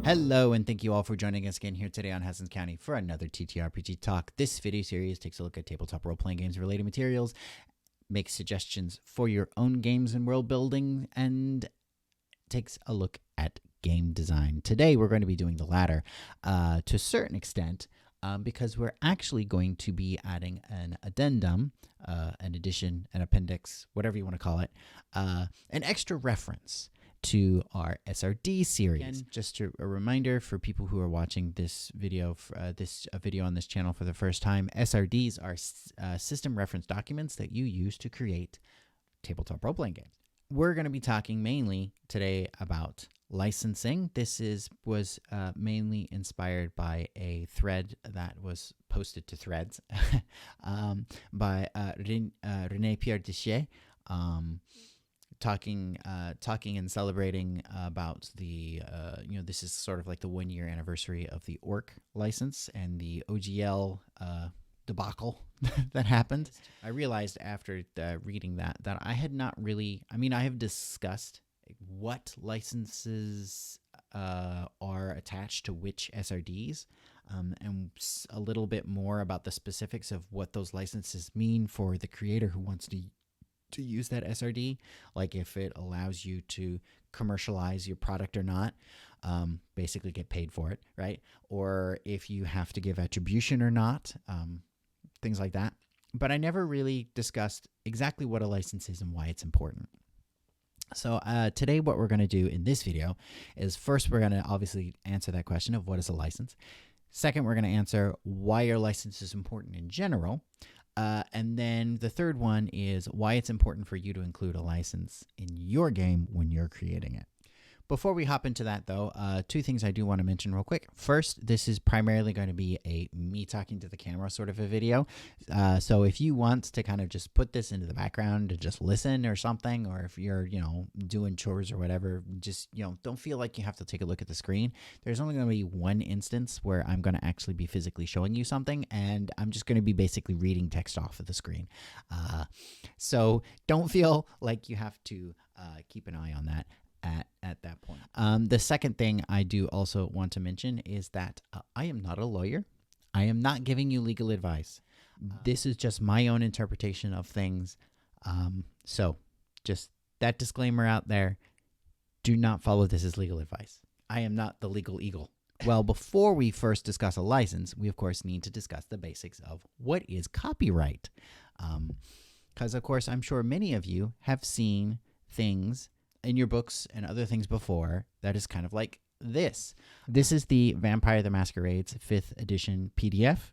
Hello, and thank you all for joining us again here today on Hassens County for another TTRPG talk. This video series takes a look at tabletop role-playing games related materials, makes suggestions for your own games and world building, and takes a look at game design. Today, we're going to be doing the latter to a certain extent because we're actually going to be adding an addendum, an addition, an appendix, whatever you want to call it, an extra reference to our SRD series. Again, just a reminder for people who are watching this video, video on this channel for the first time, SRDs are system reference documents that you use to create tabletop role-playing games. We're going to be talking mainly today about licensing. This was mainly inspired by a thread that was posted to Threads by René Pierre Deschet. Talking and celebrating about the this is sort of like the 1 year anniversary of the Orc license and the OGL debacle that happened. I realized after reading that I had not really, I have discussed what licenses are attached to which SRDs, and a little bit more about the specifics of what those licenses mean for the creator who wants to use that SRD, like if it allows you to commercialize your product or not, basically get paid for it, right? Or if you have to give attribution or not, things like that. But I never really discussed exactly what a license is and why it's important. So today what we're going to do in this video is first we're going to obviously answer that question of what is a license. Second, we're going to answer why your license is important in general. And then the third one is why it's important for you to include a license in your game when you're creating it. Before we hop into that, though, two things I do want to mention real quick. First, this is primarily going to be a me talking to the camera sort of a video. So if you want to kind of just put this into the background to just listen or something, or if you're, doing chores or whatever, just, don't feel like you have to take a look at the screen. There's only going to be one instance where I'm going to actually be physically showing you something, and I'm just going to be basically reading text off of the screen. So don't feel like you have to keep an eye on that at that point. The second thing I do also want to mention is that I am not a lawyer. I am not giving you legal advice. This is just my own interpretation of things. So just that disclaimer out there. Do not follow this as legal advice. I am not the legal eagle. Well, before we first discuss a license, we of course need to discuss the basics of what is copyright. Because of course, I'm sure many of you have seen things in your books and other things before that is kind of like this. This is the Vampire the Masquerade's 5th edition PDF.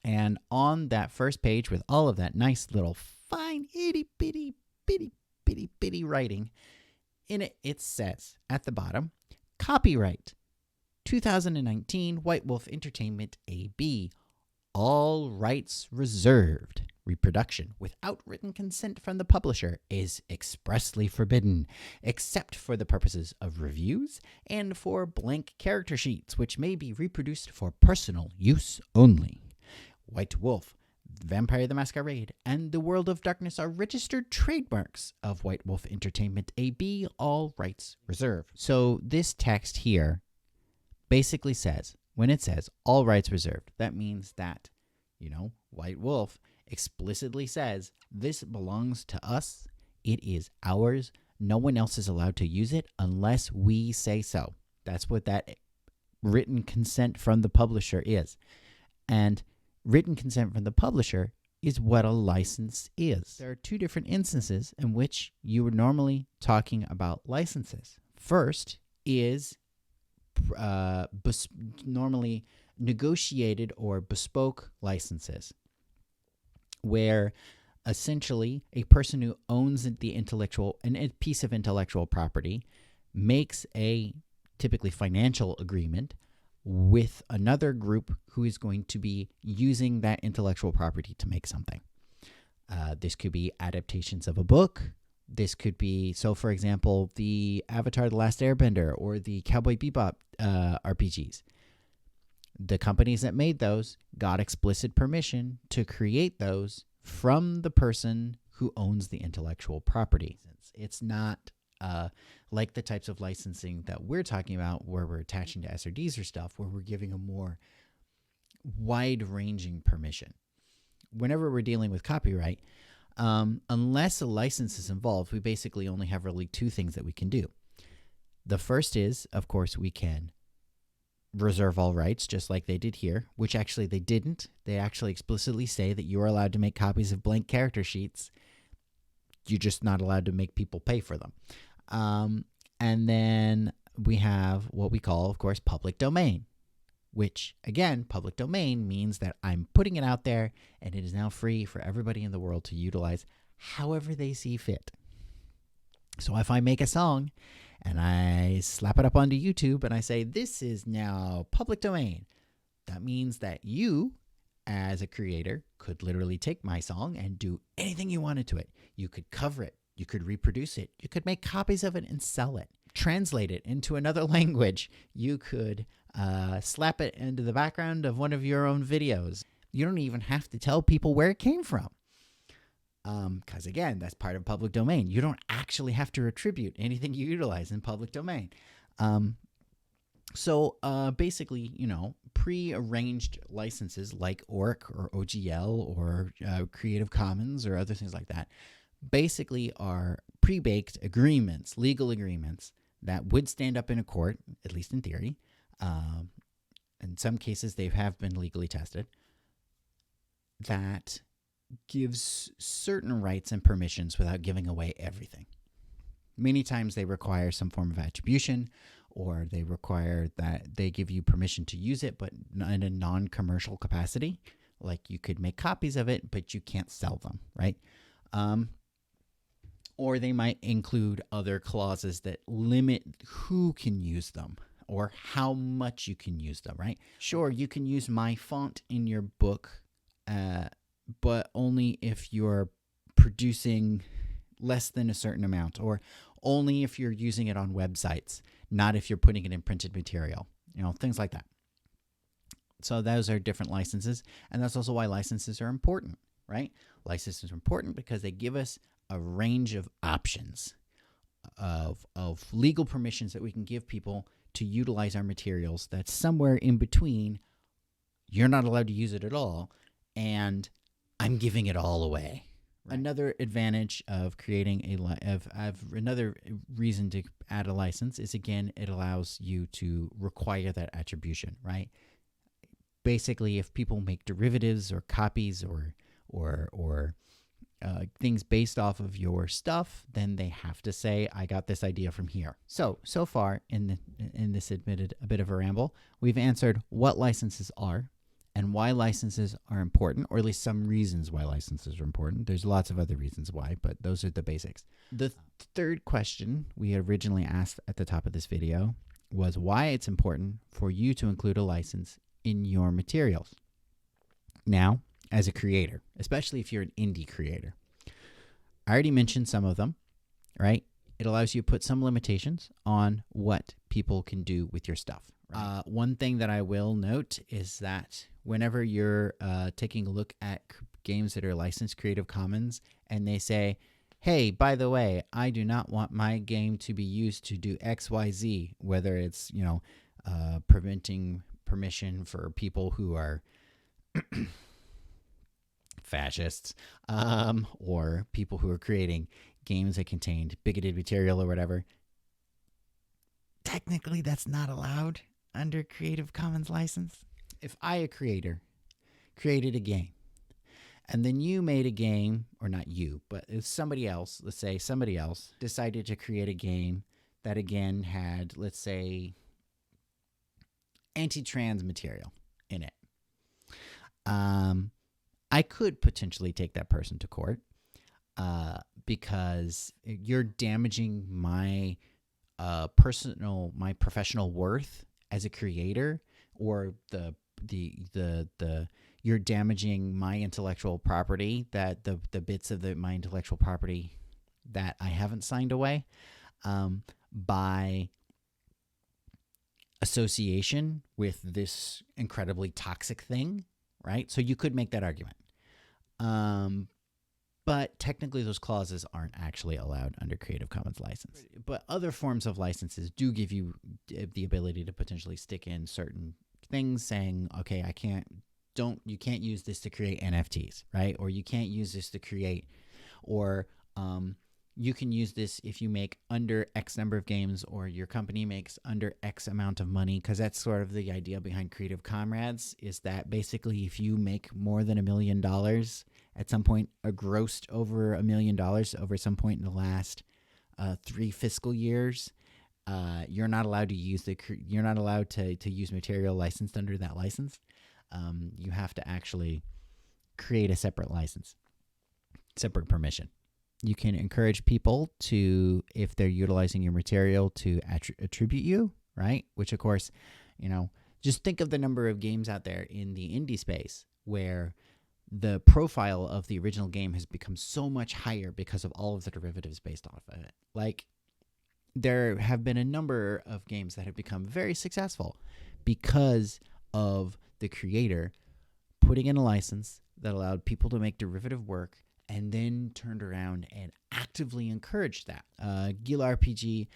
And on that first page with all of that nice little fine itty bitty writing, in it, it says at the bottom, copyright 2019 White Wolf Entertainment AB, all rights reserved. Reproduction without written consent from the publisher is expressly forbidden, except for the purposes of reviews and for blank character sheets, which may be reproduced for personal use only. White Wolf, Vampire the Masquerade, and The World of Darkness are registered trademarks of White Wolf Entertainment AB, all rights reserved. So this text here basically says, when it says all rights reserved, that means that, White Wolf explicitly says this belongs to us. It is ours. No one else is allowed to use it unless we say so. That's what that written consent from the publisher is. And written consent from the publisher is what a license is. There are two different instances in which you are normally talking about licenses. First is normally negotiated or bespoke licenses, where essentially a person who owns a piece of intellectual property makes a typically financial agreement with another group who is going to be using that intellectual property to make something. This could be adaptations of a book. This could be, for example, the Avatar: The Last Airbender or the Cowboy Bebop RPGs. The companies that made those got explicit permission to create those from the person who owns the intellectual property. It's not like the types of licensing that we're talking about, where we're attaching to SRDs or stuff, where we're giving a more wide-ranging permission. Whenever we're dealing with copyright, unless a license is involved, we basically only have really two things that we can do. The first is, of course, we can reserve all rights, just like they did here, which actually they didn't. They actually explicitly say that you are allowed to make copies of blank character sheets. You're just not allowed to make people pay for them. And then we have what we call, of course, public domain, which, again, public domain means that I'm putting it out there and it is now free for everybody in the world to utilize however they see fit. So if I make a song and I slap it up onto YouTube and I say, this is now public domain, that means that you, as a creator, could literally take my song and do anything you wanted to it. You could cover it. You could reproduce it. You could make copies of it and sell it. Translate it into another language. You could slap it into the background of one of your own videos. You don't even have to tell people where it came from. Because again, that's part of public domain. You don't actually have to attribute anything you utilize in public domain. So basically, pre-arranged licenses like ORC or OGL or Creative Commons or other things like that basically are pre-baked agreements, legal agreements that would stand up in a court, at least in theory. In some cases, they have been legally tested, that gives certain rights and permissions without giving away everything. Many times they require some form of attribution, or they require that they give you permission to use it, but in a non-commercial capacity. Like you could make copies of it, but you can't sell them, right? Or they might include other clauses that limit who can use them or how much you can use them, right? Sure, you can use my font in your book, but only if you're producing less than a certain amount, or only if you're using it on websites, not if you're putting it in printed material, things like that. So those are different licenses, and that's also why licenses are important, right? Licenses are important because they give us a range of options of legal permissions that we can give people to utilize our materials. That's somewhere in between you're not allowed to use it at all and I'm giving it all away. Right. Another advantage of creating another reason to add a license is, again, it allows you to require that attribution, right? Basically, if people make derivatives or copies or things based off of your stuff, then they have to say, I got this idea from here. So far in this a bit of a ramble, we've answered what licenses are and why licenses are important, or at least some reasons why licenses are important. There's lots of other reasons why, but those are the basics. The third question we originally asked at the top of this video was why it's important for you to include a license in your materials. Now, as a creator, especially if you're an indie creator, I already mentioned some of them, right? It allows you to put some limitations on what people can do with your stuff. Right? One thing that I will note is that whenever you're taking a look at games that are licensed Creative Commons and they say, hey, by the way, I do not want my game to be used to do XYZ, whether it's, preventing permission for people who are fascists, or people who are creating games that contained bigoted material or whatever. Technically, that's not allowed under Creative Commons license. If I, a creator, created a game, and then you made a game, or not you, but if somebody else, let's say somebody else, decided to create a game that, again, had, let's say, anti-trans material in it, I could potentially take that person to court because you're damaging my professional worth as a creator, or you're damaging my intellectual property, that the bits of my intellectual property that I haven't signed away by association with this incredibly toxic thing, right? So you could make that argument. But technically, those clauses aren't actually allowed under Creative Commons license. But other forms of licenses do give you the ability to potentially stick in certain things saying, okay, you can't use this to create NFTs, right? Or you can't use this to create, or you can use this if you make under X number of games, or your company makes under X amount of money, because that's sort of the idea behind Creative Comrades, is that basically if you make more than $1 million at some point, grossed over $1 million over some point in the last 3 fiscal years, you're not allowed to use to use material licensed under that license. You have to actually create a separate license, separate permission. You can encourage people to, if they're utilizing your material, to attribute you, right? Which, of course, just think of the number of games out there in the indie space where the profile of the original game has become so much higher because of all of the derivatives based off of it. Like, there have been a number of games that have become very successful because of the creator putting in a license that allowed people to make derivative work, and then turned around and actively encouraged that. Gila RPG,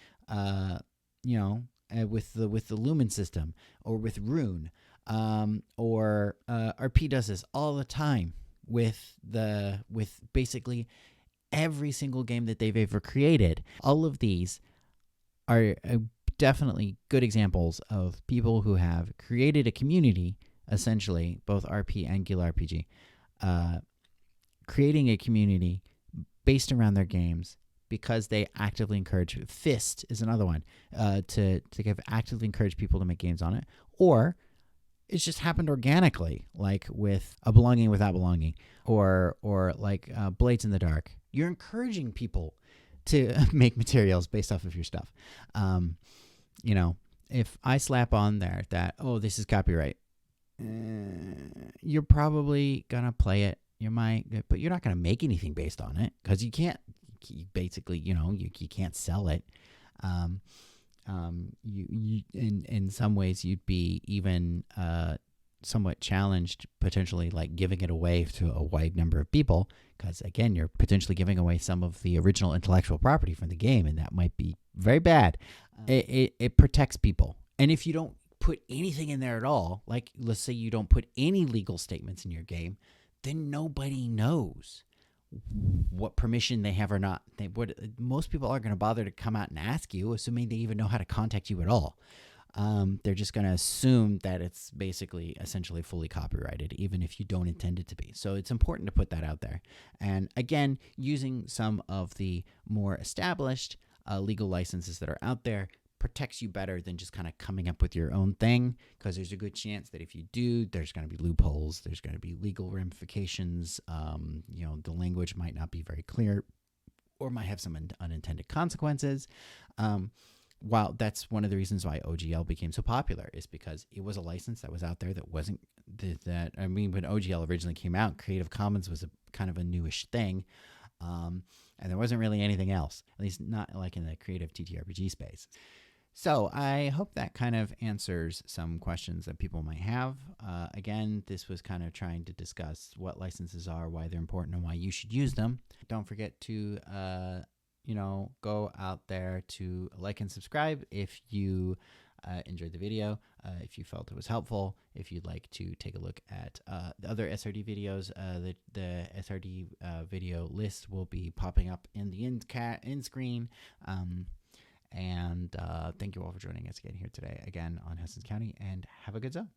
with the Lumen system, or with Rune, or RP does this all the time with basically every single game that they've ever created. All of these are definitely good examples of people who have created a community, essentially, both RP and Gila RPG, creating a community based around their games because they actively encourage. Fist is another one, to actively encourage people to make games on it, or it's just happened organically, like with A Belonging Without Belonging, or like Blades in the Dark. You're encouraging people to make materials based off of your stuff. If I slap on there that, oh, this is copyright, you're probably gonna play it. You might, but you're not going to make anything based on it because you can't. Basically, you can't sell it. You in some ways you'd be even somewhat challenged, potentially, like giving it away to a wide number of people, because again, you're potentially giving away some of the original intellectual property from the game, and that might be very bad. It protects people, and if you don't put anything in there at all, like let's say you don't put any legal statements in your game, then nobody knows what permission they have or not. Most people aren't going to bother to come out and ask you, assuming they even know how to contact you at all. They're just going to assume that it's basically essentially fully copyrighted, even if you don't intend it to be. So it's important to put that out there. And again, using some of the more established legal licenses that are out there protects you better than just kind of coming up with your own thing, because there's a good chance that if you do, there's going to be loopholes, there's going to be legal ramifications. The language might not be very clear, or might have some unintended consequences. While that's one of the reasons why OGL became so popular, is because it was a license that was out there that wasn't when OGL originally came out, Creative Commons was a kind of a newish thing. And there wasn't really anything else, at least not like in the creative TTRPG space. So I hope that kind of answers some questions that people might have. Again, this was kind of trying to discuss what licenses are, why they're important, and why you should use them. Don't forget to, go out there to like and subscribe if you enjoyed the video, if you felt it was helpful. If you'd like to take a look at the other SRD videos, the SRD video list will be popping up in the end screen. And thank you all for joining us again here today, again on Hastings County, and have a good zone.